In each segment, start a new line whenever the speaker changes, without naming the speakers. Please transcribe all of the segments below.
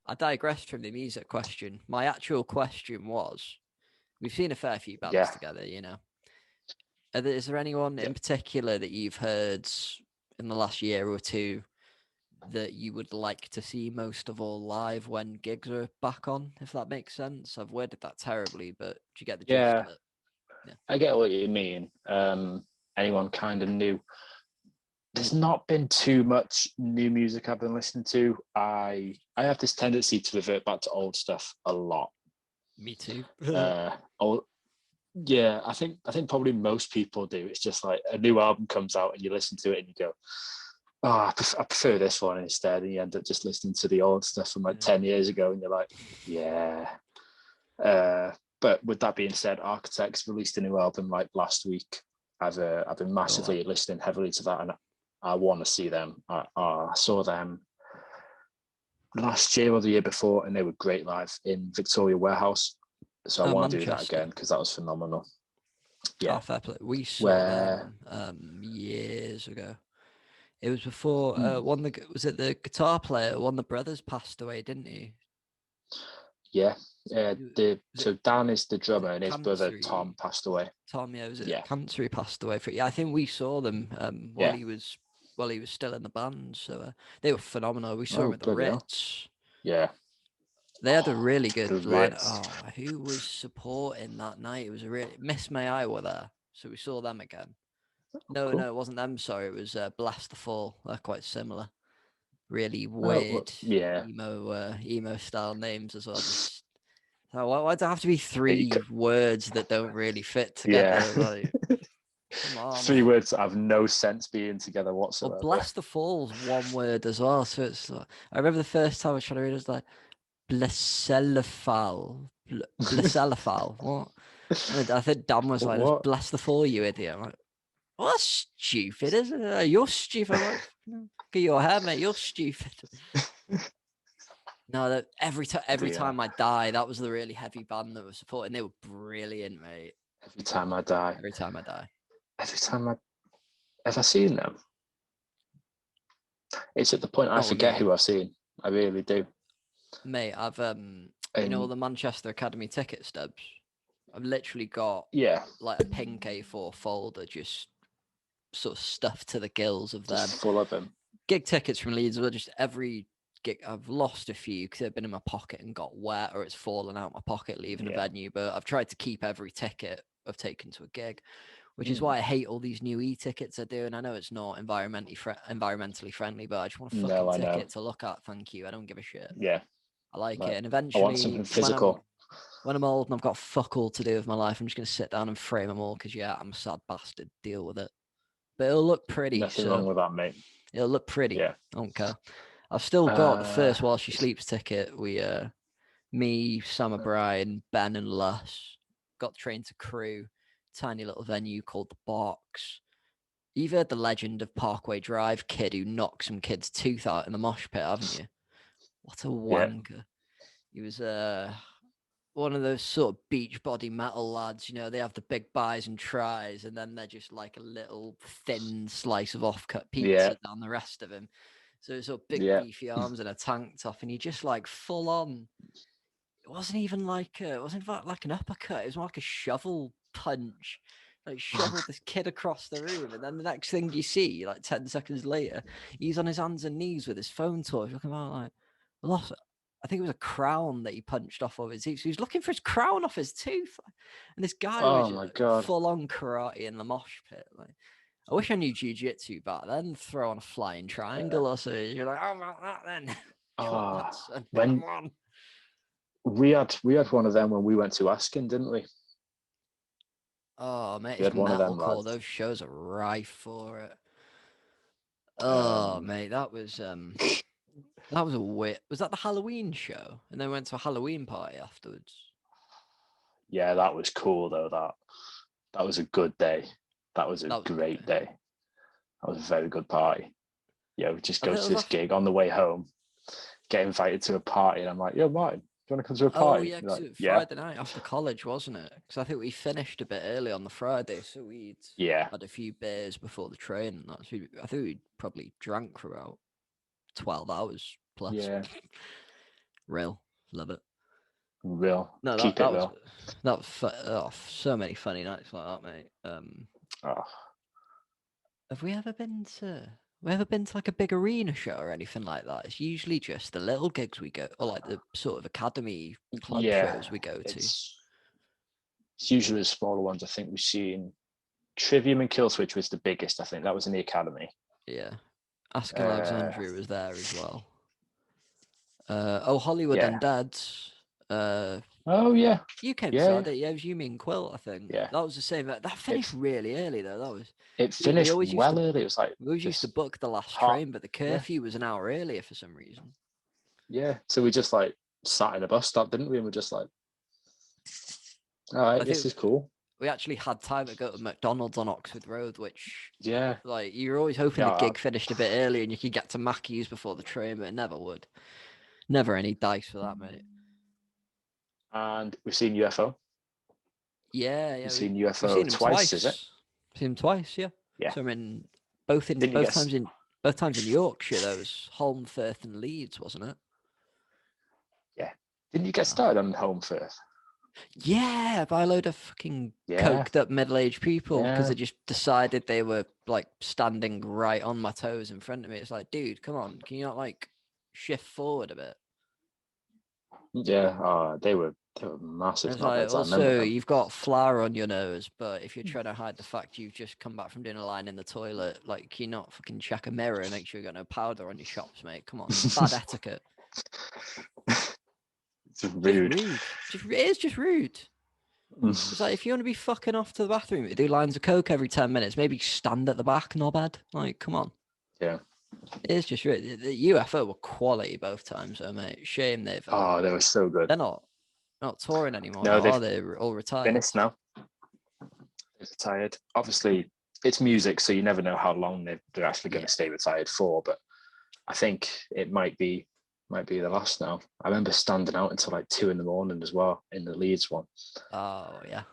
I digressed from the music question. My actual question was, we've seen a fair few bands
Yeah,
together, Is there anyone
yeah.
in particular that you've heard in the last year or two that you would like to see most of all live when gigs are back on, if that makes sense? I've worded that terribly, but do you get the gist
Yeah,
of it? Yeah.
I get what you mean. Anyone kind of new. There's not been too much new music I've been listening to. I have this tendency to revert back to old stuff a lot.
Me too.
Old, yeah, I think probably most people do. It's just like a new album comes out and you listen to it and you go, oh, I prefer this one instead, and you end up just listening to the old stuff from like
Yeah.
10 years ago, and you're like, yeah. But with that being said, Architects released a new album like last week. I've been massively listening heavily to that, and I want to see them. I saw them last year or the year before, and they were great live in Victoria Warehouse. So I want to do that
Manchester.
again because that was phenomenal. Yeah,
Fair play. We saw
where
them years ago. It was before
hmm,
was it the guitar player? One of the brothers passed away, didn't he?
yeah,
Was it
so Dan is the
was it
drummer, and his brother
cancer?
Tom passed away.
Tom, yeah, was it
Yeah,
cancer he passed away for? Yeah, I think we saw them
yeah.
while he was still in the band. So they were phenomenal. We saw him
Oh
at the
bloody hell.
Ritz.
Yeah,
They had a really good
the
line.
Ritz.
Oh, who was supporting that night? It was a really Miss May I were there, so we saw them again. No,
Cool.
no, it wasn't them. Sorry, it was Blast the Fall. They're quite similar. Really
Oh well,
weird
yeah.
emo style names as well. Just why do there have to be
You
three
could,
words that don't really fit
yeah.
together? Like, come on.
Three words that have no sense being together
Well,
whatsoever.
bless the falls, one word as well. So it's like, I remember the first time I was trying to read it, it was like Bleselafal. Bleselafal. What? And I think Dan was like, just
What?
bless the fall, you idiot. I'm like, well, that's stupid, isn't it? You're stupid. I'm like, look at your hair, mate. You're stupid. No, that every
Yeah.
time I die, that was the really heavy band that was supporting. They were brilliant, mate.
Every time I die.
Every time I die.
Every time I have I seen them? It's at the point I
Not with
forget
me.
who I've seen. I really do.
Mate, I've
And
the Manchester Academy ticket stubs. I've literally got
yeah,
like a pink A4 folder just sort of stuffed to the gills of them.
just full of them.
Gig tickets from Leeds, well, just every gig. I've lost a few because they've been in my pocket and got wet, or it's fallen out my pocket leaving a
Yeah.
venue. But I've tried to keep every ticket I've taken to a gig, which is
Mm.
why I hate all these new e-tickets I do. And I know it's not environmentally friendly, but I just want a
No,
fucking
I know.
ticket to look at. Thank you. I don't give a shit.
Yeah.
I like it.
Like
And
I want
eventually,
something physical.
when I'm old and I've got fuck all to do with my life, I'm just gonna sit down and frame them all because yeah, I'm a sad bastard. Deal with it. But it'll look pretty,
Nothing
so
wrong with that, mate.
it'll look pretty.
Yeah.
I don't care. I've still got the
Uh,
first While She Sleeps ticket. Me, Sam O'Brien, Ben, and Luss got trained to Crew, tiny little venue called the Box. You've heard the legend of Parkway Drive kid who knocked some kid's tooth out in the mosh pit, haven't you? What a
yeah.
wanker. He was one of those sort of beach body metal lads, they have the big buys and tries, and then they're just like a little thin slice of off-cut
Yeah.
pizza down the rest of him. So it's sort of big
Yeah.
beefy arms and a tank top, and he just like full on. It wasn't even like it wasn't like an uppercut. It was more like a shovel punch. Like shoveled this kid across the room, and then the next thing you see, like 10 seconds later, he's on his hands and knees with his phone torch, looking around like, lost. I think it was a crown that he punched off of his teeth. So he was looking for his crown off his tooth, and this guy was
Oh
just
my
like
god.
full on karate in the mosh pit. Like, I wish I knew jiu-jitsu back then. Throw on a flying triangle or so. You're like, oh, about that then. Come on,
Oh,
son. Come
when
on.
we had one of them when we went to Askin, didn't we?
Oh, mate,
We
it's
had one of them
metalcore.
lads.
Those shows are rife for it. Oh,
Um,
mate, that was a wit. Was that the Halloween show? And then went to a Halloween party afterwards.
yeah, that was cool though. That was a good day. That was a
That was a good
great
day.
day. That was a very good party. Yeah, we just
I
go
think it
to
was
this
after.
gig on the way home, get invited to a party, and I'm like, "Yo, Martin, do you want to come to a
Oh
party?"
yeah,
You're
because
like,
it was
"Yeah,
Friday night after college, wasn't it? Because I think we finished a bit early on the Friday, so we'd
yeah,
had a few beers before the train. And that's I think we probably drank for about 12 hours plus.
yeah."
Real. Love it.
Real.
No,
Keep
that
it
was
real.
so many funny nights like that, mate.
Oh.
Have we ever been to like a big arena show or anything like that? It's usually just the little gigs we go, or like the sort of academy club
Yeah,
shows we go to.
it's usually the smaller ones. I think we've seen Trivium and Killswitch was the biggest. I think that was in the academy.
Yeah, Asking Alexandria was there as well. Hollywood
Yeah.
Undead.
Oh yeah.
You came to
Yeah.
that, didn't you? It was you, me, and Quill, I think.
Yeah.
That was the same. That finished really early though. That was.
It
We
finished
always used
well
to.
early. It was like
We always used to
just
book the last
hot.
train, but the
Yeah.
curfew was an hour earlier for some reason.
Yeah. So we just like sat in a bus stop, didn't we? And we're just like, all right, this is cool.
We actually had time to go to McDonald's on Oxford Road, which
Yeah.
like you're always hoping the gig finished a bit early and you could get to Mackey's before the train, but it never would. Never any dice for that, mate.
And we've seen UFO.
Yeah.
We've seen UFO
we've seen him
twice, is it?
Seen him twice, yeah.
Yeah.
So I mean, both times in Yorkshire. There was Holmfirth and Leeds, wasn't it?
Yeah. Didn't you get started on Holmfirth?
Yeah, by a load of fucking coked up middle-aged people because they just decided they were like standing right on my toes in front of me. It's like, dude, come on, can you not like shift forward a bit?
Yeah, they were massive.
It's like, also, you've got flour on your nose, but if you're trying to hide the fact you've just come back from doing a line in the toilet, like, can you not fucking check a mirror and make sure you've got no powder on your chops, mate? Come on, bad etiquette.
It's rude.
It is just rude. It's like, if you want to be fucking off to the bathroom, you do lines of coke every 10 minutes, maybe stand at the back, knobhead. Like, come on.
Yeah.
It is just rude. The UFO were quality both times, though, mate. Shame they've...
they were so good.
They're not touring anymore,
no,
are they? They're all retired.
Finished now. They're retired. Obviously, it's music, so you never know how long they're actually going to stay retired for, but I think it might be the last now. I remember standing out until like 2 a.m. as well in the Leeds one.
Oh, yeah.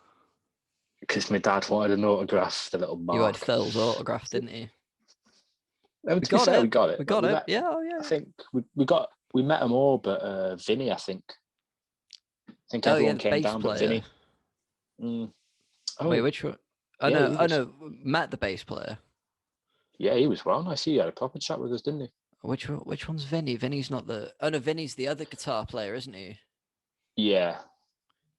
Because my dad wanted an autograph, the little mark.
You had Phil's autograph, didn't you?
We got it.
We got it. Yeah.
I think we met them all, but Vinny, I think everyone came down, but Vinny.
Wait, which one? I know. Met the bass player.
Yeah, he was well nice. He had a proper chat with us, didn't he?
Which one's Vinny? Vinny's not the... Oh, no, Vinny's the other guitar player, isn't he?
Yeah.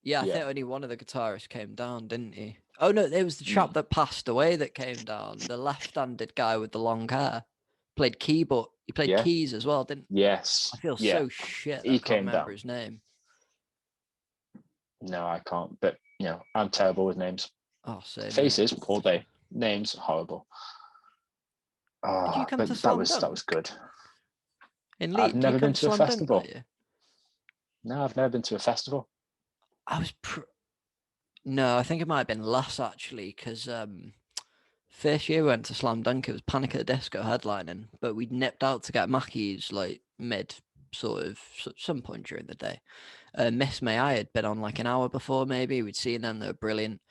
Yeah, I think only one of the guitarists came down, didn't he? Oh, no, it was the chap that passed away that came down. The left-handed guy with the long hair. Played keyboard. He played keys as well, didn't he?
Yes.
I feel so shit that
he
I can't remember
down.
His name.
No, I can't. But, I'm terrible with names.
Oh, same.
Faces all day. Names, horrible.
Did you come to Slam Dunk?
That was good.
In Leeds?
I've never been to a festival.
Dunk,
no, I've never been to a festival.
I was... No, I think it might have been less, actually, because first year we went to Slam Dunk, it was Panic at the Disco headlining, but we nipped out to get Mackey's, like, some point during the day. Miss May I had been on, like, an hour before, maybe. We'd seen them, they were brilliant.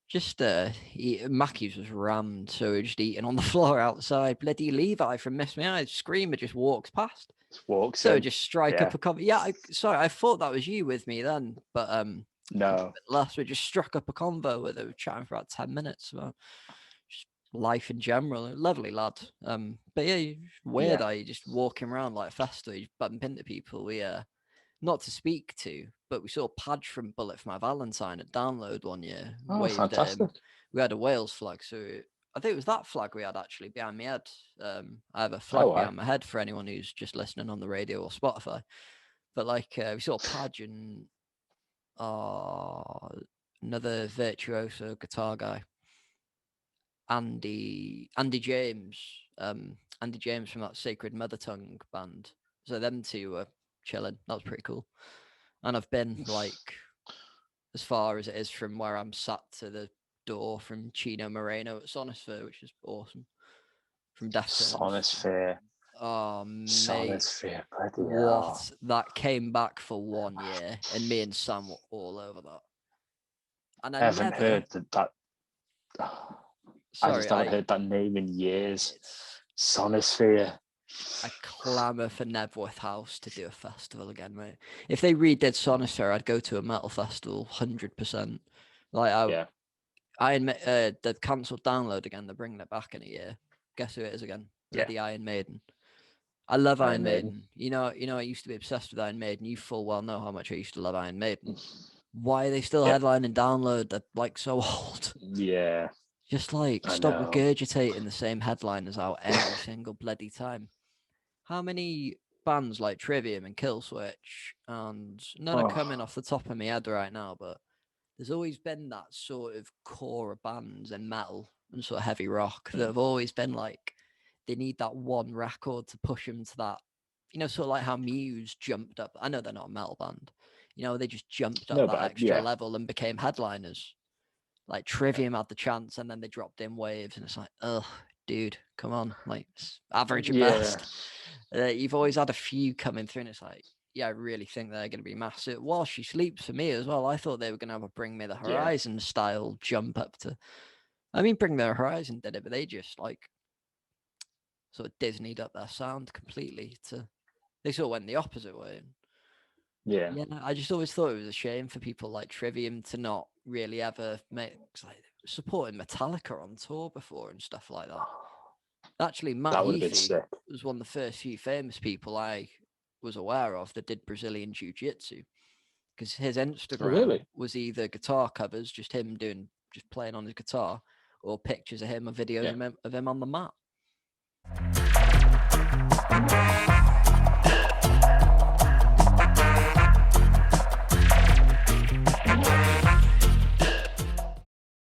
Just, Mackey's was rammed, so we were just eating on the floor outside. Bloody Levi from Miss May I, Screamer just walks past. Just strike up a convo. Yeah, I thought that was you with me then, but
no.
Last we just struck up a convo with her, chatting for about 10 minutes about just life in general. A lovely lad. But yeah, weird. You just walking around like a festival, you bump into people we not to speak to, but we saw Padge from Bullet for My Valentine at Download one year.
Oh, fantastic.
We had a Wales flag, so I think it was that flag we had actually behind my head. I have a flag behind my head for anyone who's just listening on the radio or Spotify. But like we saw Padge and another virtuoso guitar guy, Andy James. Andy James from that Sacred Mother Tongue band. So them two were chilling. That was pretty cool. And I've been like as far as it is from where I'm sat to the door from Chino Moreno at Sonosphere, which is awesome. From Deftones.
Sonosphere.
Oh, mate.
Sonosphere.
What? That came back for 1 year, and me and Sam were all over that. And I
haven't heard that.
Sorry,
I just haven't heard that name in years. Sonosphere.
I clamour for Nebworth House to do a festival again, mate. If they redid Sonister, I'd go to a metal festival, 100%. Like, they've cancelled Download again. They're bringing it back in a year. Guess who it is again? Bloody Iron Maiden. I love Iron Maiden. You know, I used to be obsessed with Iron Maiden. You full well know how much I used to love Iron Maiden. Why are they still headlining Download? They're like so old.
Yeah.
Just like stop regurgitating the same headliners out every single bloody time. How many bands like Trivium and Killswitch, and none are coming off the top of my head right now, but there's always been that sort of core of bands in metal and sort of heavy rock that have always been like, they need that one record to push them to that, you know, sort of like how Muse jumped up. I know they're not a metal band, you know, they just jumped up that extra level and became headliners. Like Trivium had the chance and then they dropped in Waves, and it's like, oh, dude, come on, like average at best. You've always had a few coming through, and it's like, yeah, I really think they're going to be massive. While She Sleeps for me as well, I thought they were going to have a Bring Me the Horizon style jump up to. I mean, Bring Me the Horizon did it, but they just like sort of Disneyed up their sound completely. They sort of went the opposite way.
Yeah,
I just always thought it was a shame for people like Trivium to not really ever make like supporting Metallica on tour before and stuff like that. Actually, Matt Heafy was one of the first few famous people I was aware of that did Brazilian Jiu-Jitsu, because his Instagram was either guitar covers, just him just playing on his guitar, or pictures of him or videos of him on the mat.